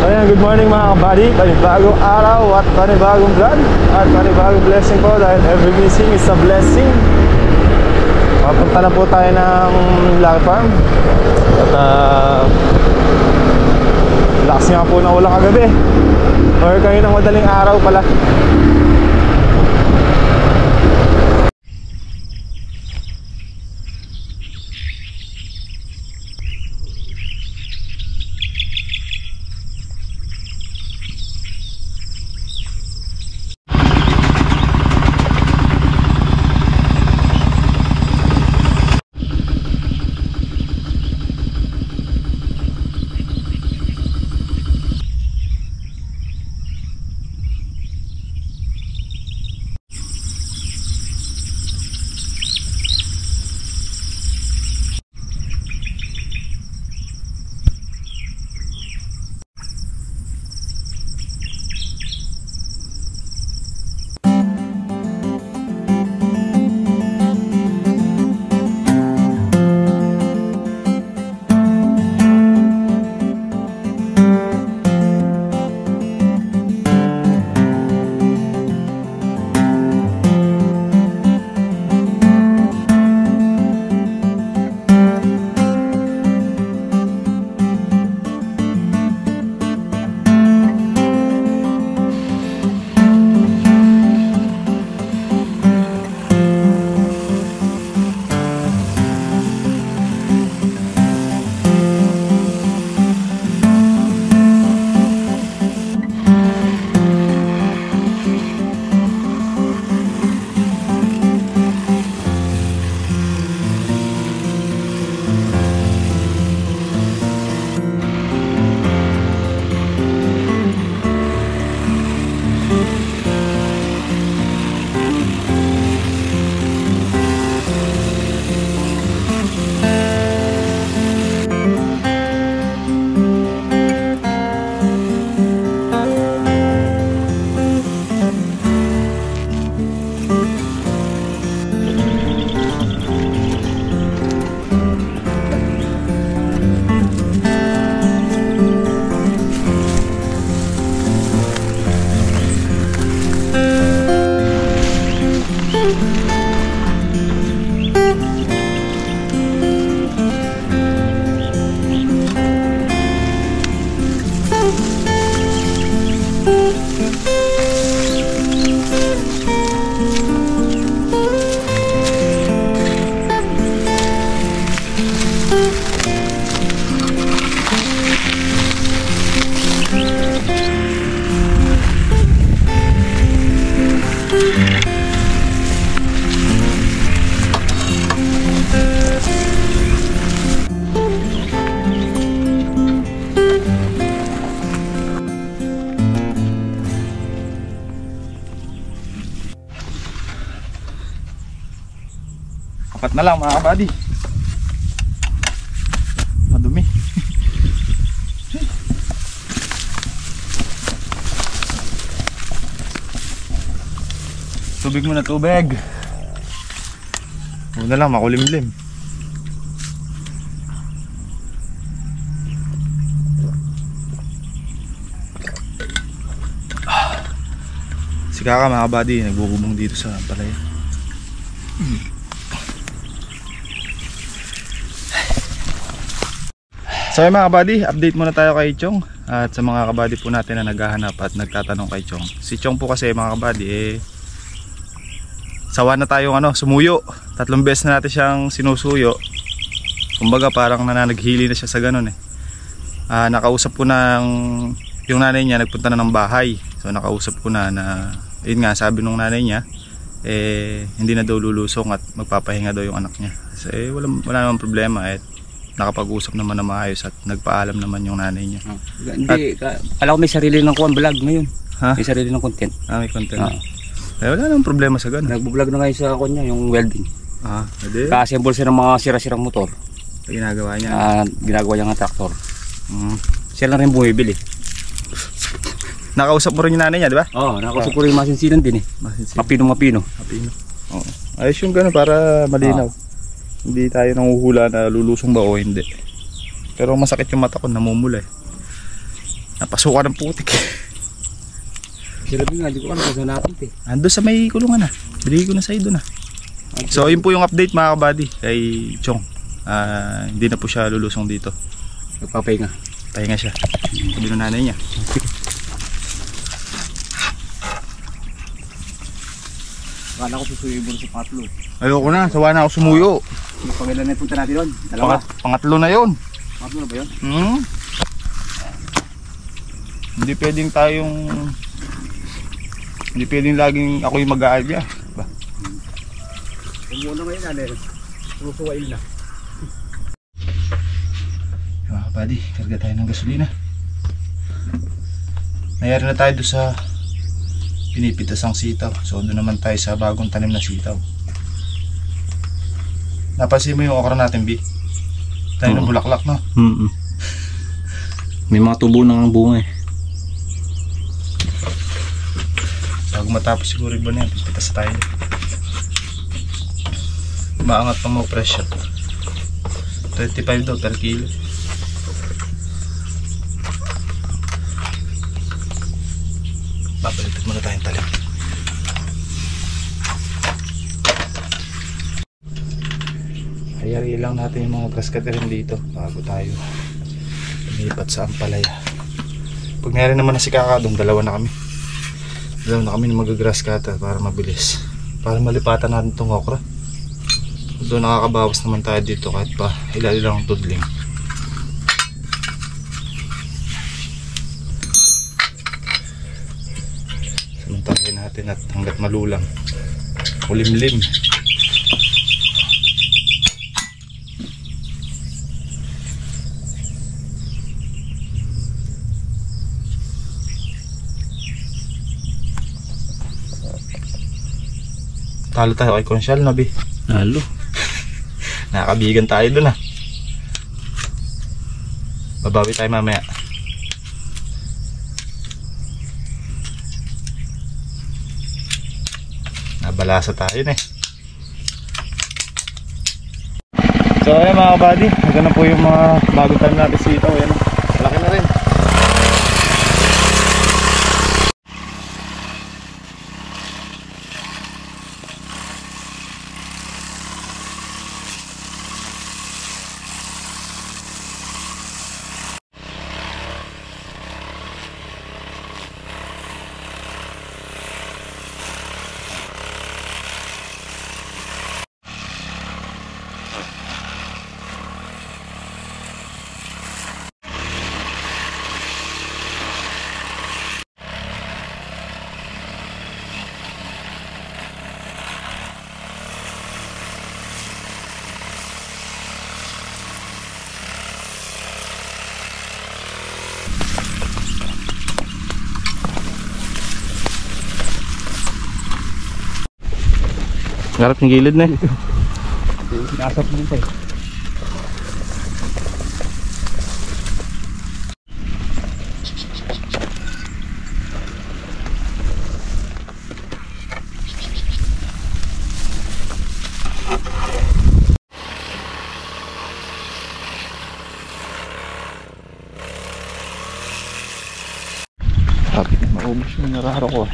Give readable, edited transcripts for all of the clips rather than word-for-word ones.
Ayan, good morning mga kabady. Panibagong araw at panibagong vlog at panibagong blessing po, dahil every missing is a blessing. Papunta na po tayo ng Lucky Farm. At lakas nga po na ulang kagabi, or kayo ng madaling araw pala. Apat na lang mga kabady. Madumi. Tubig muna, tubig. Huwag na lang, makulimlim. Si Kaka mga kabady, nagbububong dito sa palaya. So mga kabady, update muna tayo kay Chong. At sa mga kabady po natin na naghahanap at nagtatanong kay Chong. Si Chong po kasi mga kabady, sawa na tayong sumuyo. 3 beses na natin siyang sinusuyo. Kumbaga parang nananaghili na siya sa ganun nakausap ko ng yung nanay niya, nagpunta na ng bahay. So nakausap ko na yun nga, sabi nung nanay niya hindi na daw lulusong at magpapahinga daw yung anak niya. Kasi wala namang problema nakapag-usap naman na maayos at nagpaalam naman yung nanay niya. Hindi, alam ko may sarili ng vlog ngayon. May sarili ng content. May content. Wala namang problema sa ganun. Nagbo-vlog na ngayon sa kanya, yung welding. Pwede. Ka-assemble siya ng mga sira-sirang motor. Ginagawa niya. Ginagawa niya ng traktor. Siya lang rin bumibili. Nakausap mo rin yung nanay niya, di ba? Oo, nakausap ko rin yung masinsinan din Mapino. Ayos yung gano'n para malinaw. Hindi tayo nanguhula na lulusong ba o hindi. Pero masakit yung mata ko, namumula Napasukan ng putik. Sinabi nga, di ko alam kung saan natin eh. Ando sa may kulungan na. Bili ko na sa doon na. So yun po yung update mga kabady kay Chong. Hindi na po siya lulusong dito. Nagpapahinga. Pahinga siya. Sabi ng nanay niya. Akala ko susuyo mo sa patlo. Ayoko na, sawa na ako sumuyo. Yung pangilan na punta natin doon. Dalawa. Pangatlo na yun. Patlo na ba yun? Hindi pwedeng laging ako yung mag-aalya. Umuna ngayon na rin. Susuwain na. Mga kapadi, karga tayo ng gasolina. Nayari na tayo doon sa pinipitasang sitaw. So doon naman tayo sa bagong tanim na sitaw. Napansin mo yung okra natin, B? Tayo ng bulaklak, no? May mga tubo ng bunga eh. Bago matapos siguro iba na yan, pipitas tayo. Maangat pa mo presyo. 25 daw per kilo. Babaliktad muna tayong talim. Ayari lang natin yung mga grass cutter dito bago tayo lumipat sa Ampalaya. Pag meron naman na si Kakadong, dalawa na kami ng mag-grass cutter para mabilis, para malipatan natin itong okra. Doon nakakabawas naman tayo dito kahit pa ilalang tudling. Samantahin natin at hanggat malulang ulimlim. Talo tayo kay Consyal, Nabi. Halo. Nakakabigan tayo dun ah. Babawi tayo mamaya. Nabalasa tayo na eh. So ayan mga kabady, hanggang na po yung mga bagong tanim natin sitaw. Ayan, malaki na rin. Garap ng gilid na eh. Sinasap mo tayo. Sabi, maubos yung nararo ko.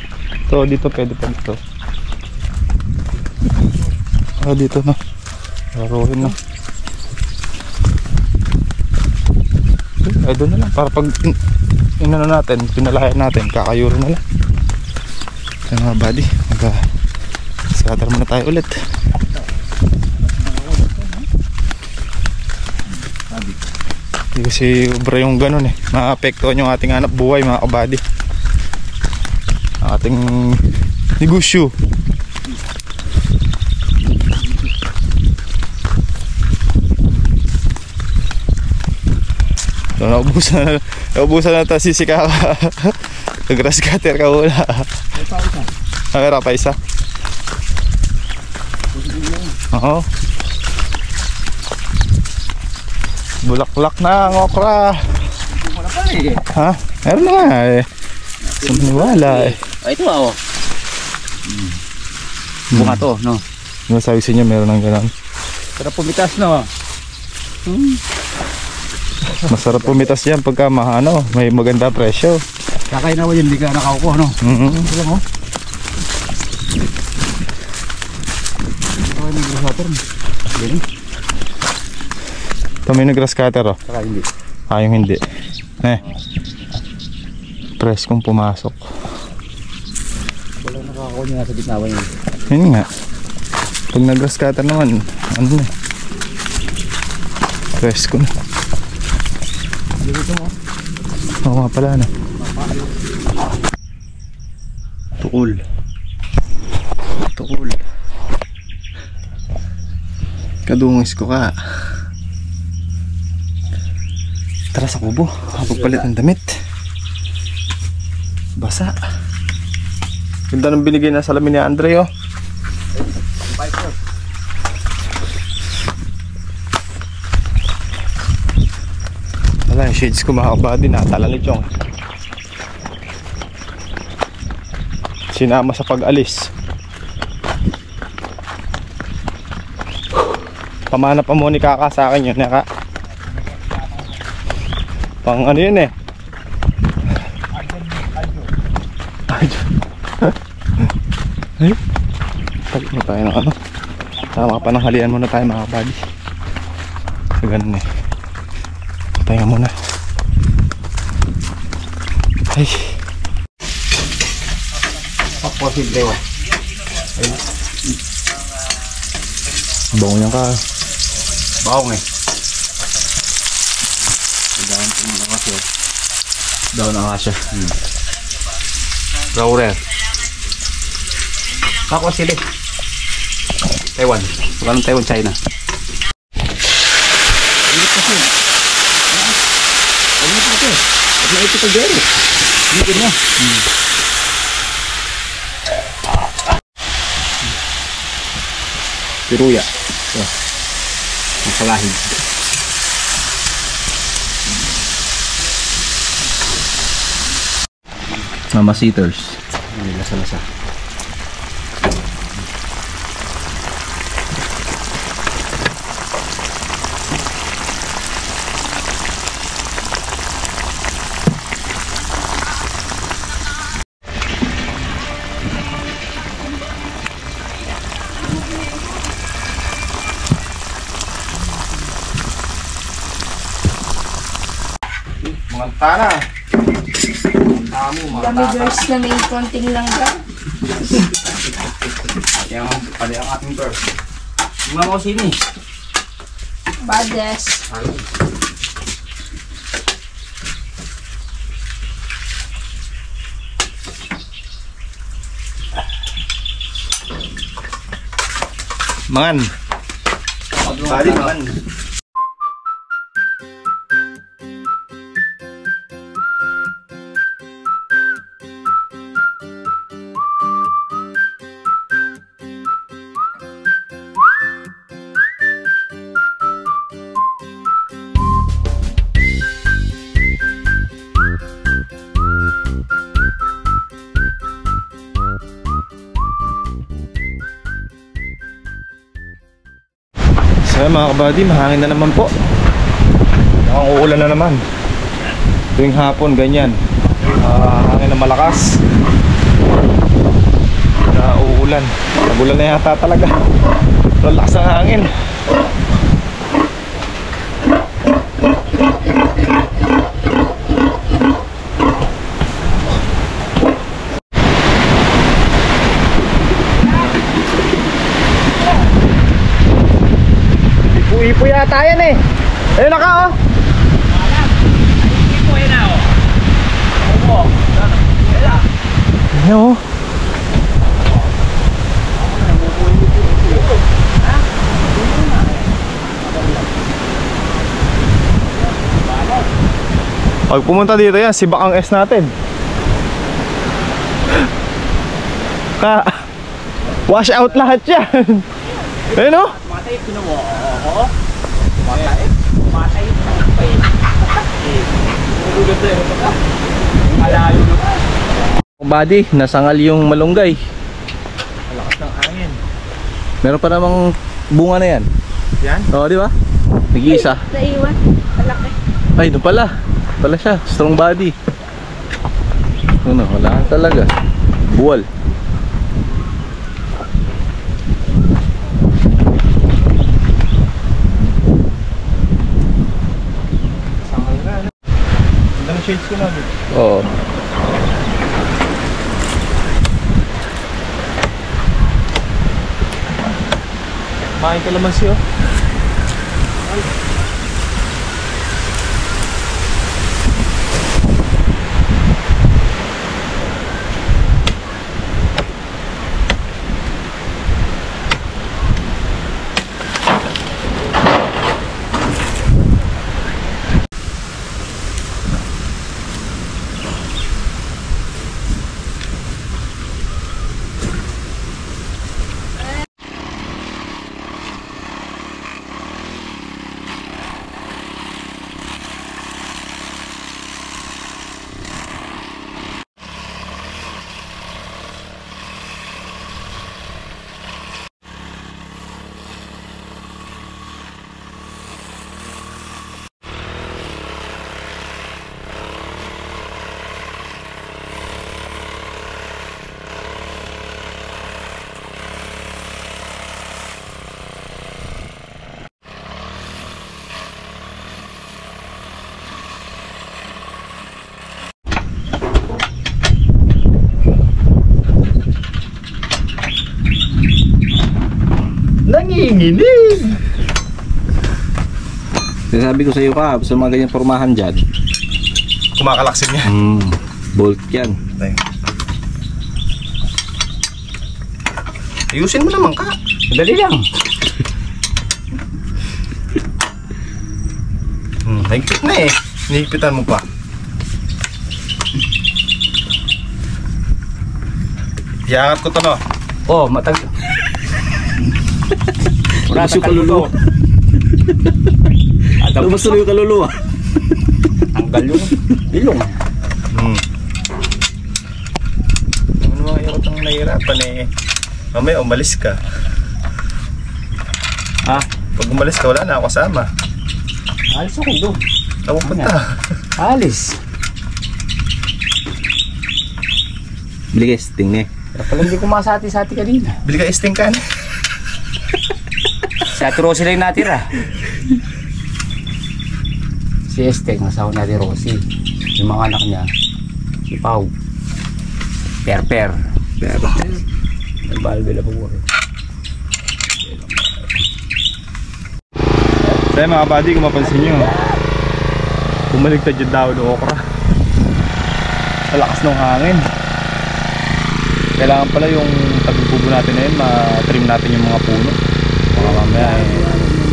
So dito pwede pa dito. Dito na. Laruin na. Ay doon na lang. Para pag inano natin, pinalayan natin, kakayuro na lang. Kaya mga buddy, mag-scatter muna tayo ulit. Hindi kasi ubra yung ganun eh. Maapektuhan yung ating hanap buhay mga kabady. Ang ating negosyo. So, naubusan na ito si Kaka. Nag-grass cutter ka wala. Meron pa isa. Oo. Bulaklak na ang okra. Ha? Meron na nga eh. Sumaniwala eh. Ito ako. Bunga to, no? Yung sabi sa inyo meron ng gano'n. Pero pumitas na. Masarap pumitas yan pagka may maganda presyo. Kakain naman yun, hindi ka nakauko, ano? Ito lang, oh. Kakain ng grass cutter. Ganun. Ito may nag-grass cutter, oh. Saka hindi. Yung hindi. Press kong pumasok. Wala nakakakuha niya sa bitnawan yun. Yun nga. Pag nag-grass cutter naman, ano na. Press ko na. Dito mo. Oo nga pala na. Tukul. Tukul. Kadungis ko ka. Tara sa kubo. Kapagpalit ng damit. Basa. Ganda nang binigay na salamin ni Andre, oh. Wala, yung shades ko makakabady. Natala ni Chong. Sinama sa pag-alis. Pamana pa mo ni Kaka sa akin yun, Kaka. Pang ano yun eh. Ay, talit mo tayo ng ano. Tama pa ng halian muna tayo mga kabady. So ganun eh. Tayo muna. Ay. Posible, oh. Bango niyan ka. Baong eh. Daon ko mga kasi. Daon na kasi. Raurer. Ako sila. Taiwan. Bukan Taiwan, China. Ini kasi. Ini kasi. Ini itu terjadi. Ini kena. Piruya. Masalahin. Mama Seaters. Ini lasa-lasa. Mga tana. Dami girls na may konting lang ka. Pati ang ating bird. Mga mo sini. Bades. Mangan. Bali mangan. So mga kabady, mahangin na naman po. Mukhang uulan na naman. Tuwing hapon, ganyan. Hangin na malakas. Na uulan. Nagulan na yata talaga. Lakas ang hangin. Ipo yata yan eh. Ayun na ka oh. Ipo yun na oh. Opo. Ayun oh. Pag pumunta dito yan, sibak ang S natin. Wash out lahat yan. Ayun oh. Matay pinuwo. Oo. Matay. Matay. Malayo na. Buddy, nasangal yung malunggay. Malakas ng hangin. Meron pa namang bunga na yan. Yan? Oo, di ba? Nag-iisa. Sa iwan. Malaki. Ay, doon pala. Pala siya, strong body. Ano, wala talaga. Buwal. Ang shades ko na. Oo. Makain ka naman siya. Nanginginig! Sinasabi ko sa iyo ka, sa mga ganyang formahan dyan. Kumakalaksin niya. Bolt yan. Ayusin mo naman ka. Dali lang. Higpit na eh. Hinihigpitan mo pa. Iangat ko to, no? Oh, matag... Wala Lumas yung kaluluwa. Lumas tuloy yung kaluluwa. Tanggal yung ilong. Ano mga hirap ang nahihirapan eh. Mamaya umalis ka. Ha? Pag umalis ka, wala na ako kasama. Alis ako doon. Ako punta. Alis. Bili ka sting eh. Kaya pala hindi ko masati-sati kanina. Bili ka isting kan. Si Ate Rosie lang yung natira. Si Esteng, asawa ni Ate Rosie. Yung mga anak niya, si Pau. Per. Nagbalbila po ko rin. Kaya mga buddy, kung mapansin nyo, bumaligtad yung daw ng okra. Sa lakas ng hangin. Kailangan pala yung tagpubo natin na yun, ma-trim natin yung mga puno. Baka mamaya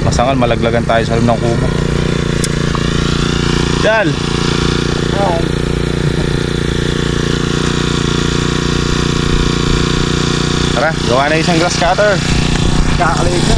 masangal, malaglagan tayo sa loob ng kubo. Dal! Tara, gawa na isang grass cutter. Kakaliig na.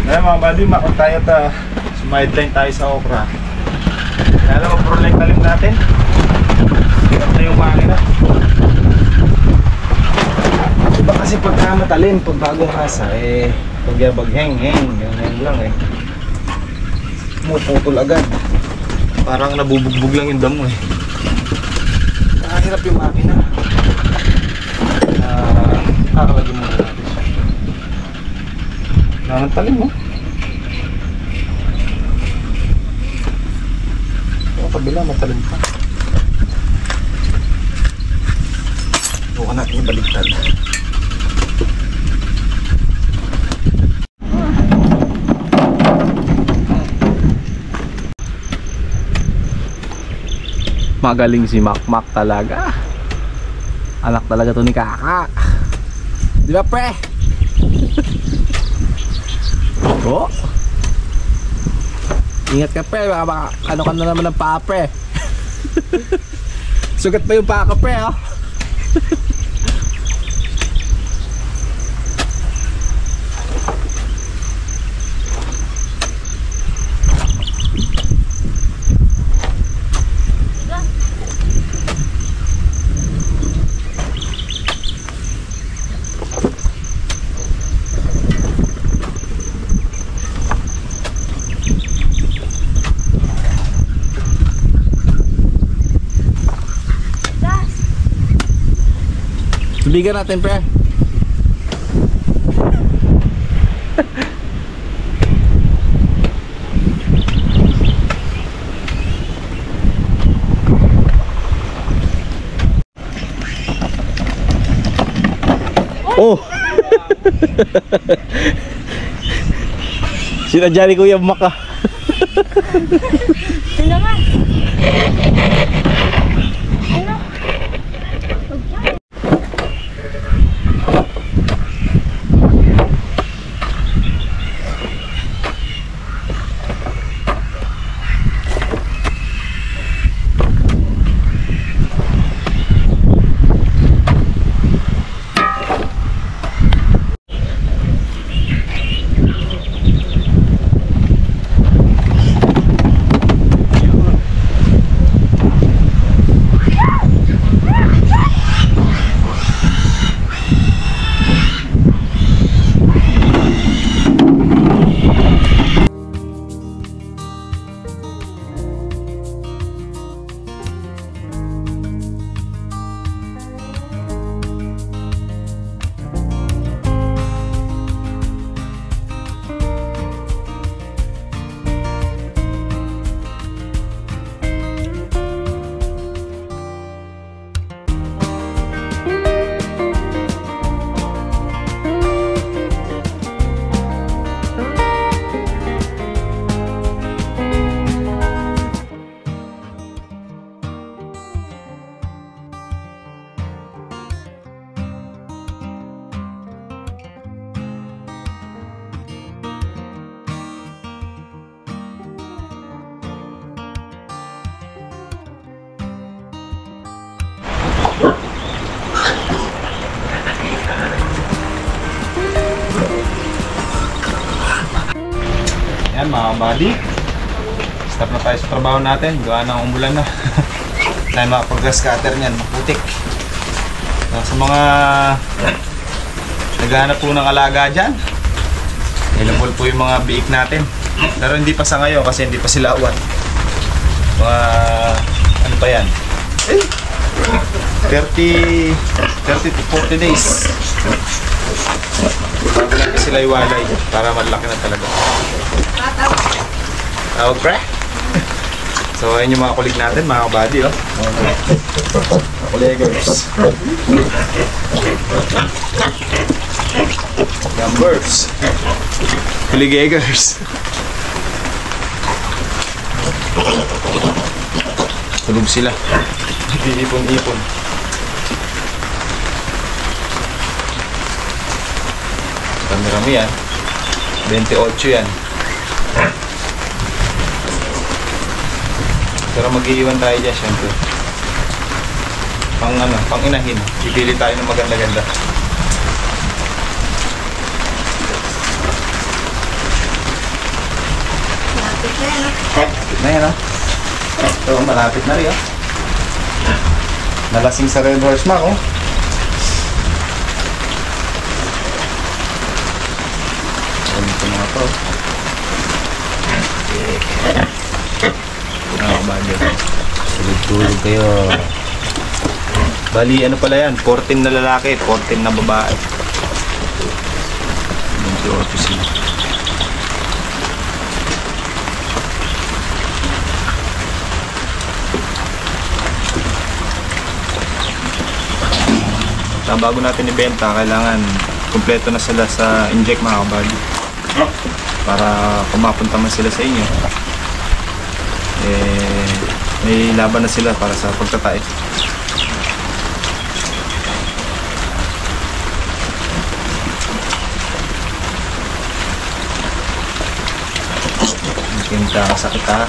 Ayan mga buddy, makot tayo sumideline tayo sa okra. Kaya lang mag-prolect talim natin. Hirap na yung makina. Diba kasi pagka matalim, pag bagong hasa, pag heng-heng, yun lang pumuputol agad. Parang nabubugbog lang yung damo Nakahirap yung makina. Matalim mo. Yung kabila matalim pa. Bukan natin yung baliktad. Magaling si Makmak talaga. Anak talaga to ni Kaka. Di ba, pre? Oh. Ingat ka, pre. Baka ano ka na naman ng paa, pre. Sugat pa yung paa ka, pre, oh. Tubigan natin, pre. Oh! Sinadya ni Kuya Maka. Sila nga. Yan mga buddy, stop na tayo sa trabaho natin. Gawa ng umulan na. Tayo makapag-grass cutter niyan, maputik. Sa mga naghahanap po ng alaga dyan, available po yung mga biik natin. Pero hindi pa sa ngayon kasi hindi pa sila awan. Mga ano pa yan, 30 to 40 days bago natin sila iwalay para malaki na talaga. Tawag, pre. So ayun yung mga kulig natin, mga kabady, oh. Kuligers. Numbers. Kuligers. Tulog sila. Iipon-ipon. Rami-rami yan. 28 yan. Pero mag-iiwan tayo dyan, syempre. Pang inahin. Pipili tayo ng maganda-ganda. Malapit na yan, Malapit na yan, oh. Ito, malapit na rin, oh. Nalasing sa Red Horse Mac, oh. Ito mga to. Tulog kayo. Bali, ano pala yan? 14 na lalaki, 14 na babae. 28 sila. Na bago natin ibenta, kailangan kumpleto na sila sa inject mga kabady. Para kung mapunta man sila sa inyo, may laban na sila para sa pagtatae. Kinta ka sakit ha.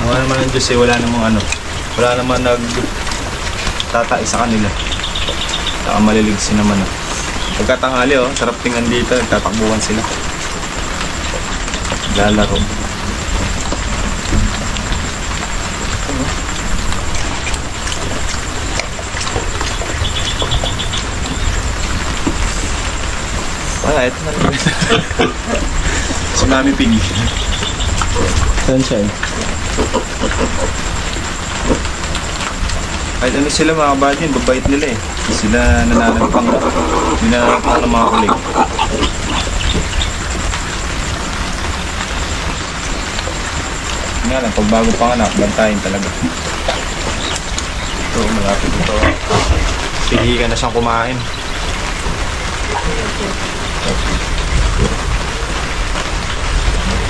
Ang ano naman ng Diyos wala namang nagtatai sa kanila. Saka maliligsin naman Pagkatanghali sarap tingnan dito, nagtatakbuhan sila. Lalaro. Wala, ito na rin. Tsunami pigi. Sunshine. Kahit ano sila mga kabady, babait nila eh. Sila nananagpang ng mga kulig. Nga lang, pag bago panganak, bantayin talaga. Ito, malapit ito. Pigi ka na siyang kumain.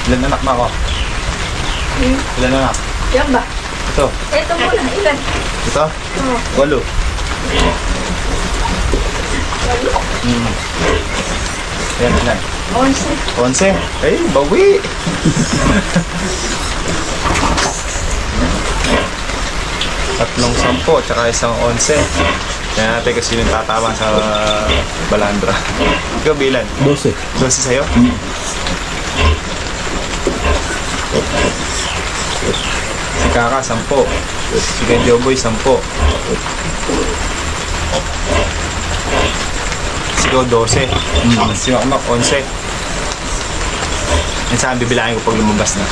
Ilan anak mo ako? Ilan anak? Yan ba? Ito. Ito muna, ilan? Ito? Oo. 8. Yan, ilan? 11. 11. Ay, bawi! Tatlong 10, tsaka isang 11. Kaya natin kasi yung tatama sa balandra. Ikaw bilan? 12. 12 sa'yo? Si Kaka, 10. Si Kenjoboy, 10. Si Go, 12. Si Makmak, 11. Yan saan bibilangin ko pag lumabas na.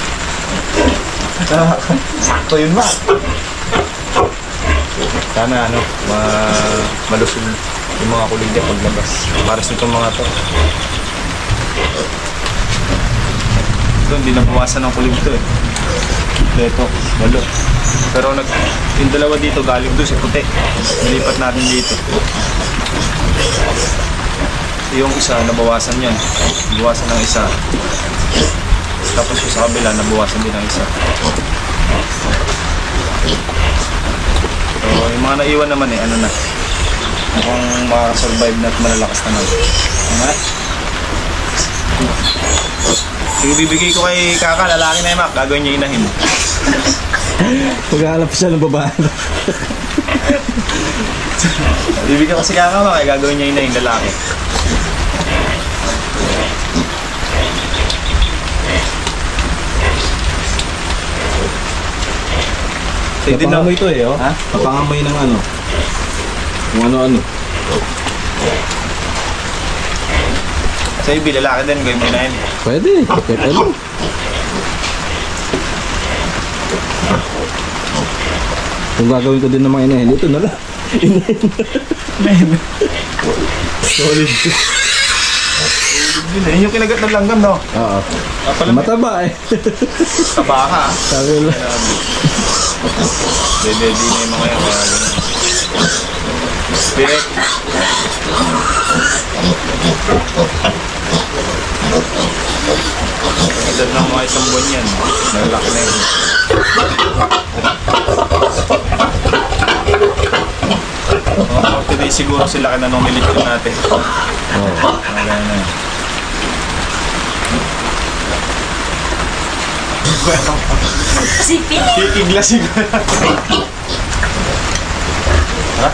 Sakto yun ba? Sana malusog yung mga kulig dyan paglabas. Para sa itong mga to. Ito, hindi nabawasan ng kulig to eh. Ito, 8. Pero yung dalawa dito galing doon sa puti. Nilipat natin dito. Yung isa, nabawasan yan. Nabawasan ng isa. Tapos yung sa kabila, nabawasan din ng isa. So, yung mga naiwan naman mukhang makasurvive na at malalakas naman. Sige, bibigay ko kay Kaka, lalaki na yung Mac, gagawin niya inahin. Pag-aalap siya ng babae. Bibigyan ko si Kaka, Mac, gagawin niya inahin, lalaki. Napangamoy ito eh, oh. Ha? Napangamoy ng ano. Kung ano-ano. Sa ibi, lalaki din, gawin mo inahin. Pwede. Kahit ano. Kung gagawin ko din ng mga inahin, ito na lang. Inahin. Solid. Yun yung kinagat ng langgam, no? Oo. Palamig. Mataba eh. Taba ka, Sabi lang. Dede na yung mga yan. Spirit. Edad ng mga 1 buwan yan. Nalalaki na yun. Today siguro sila ka na nung milityon natin. Oo. Mga na yun. Sipi. Igla siguro. Ha?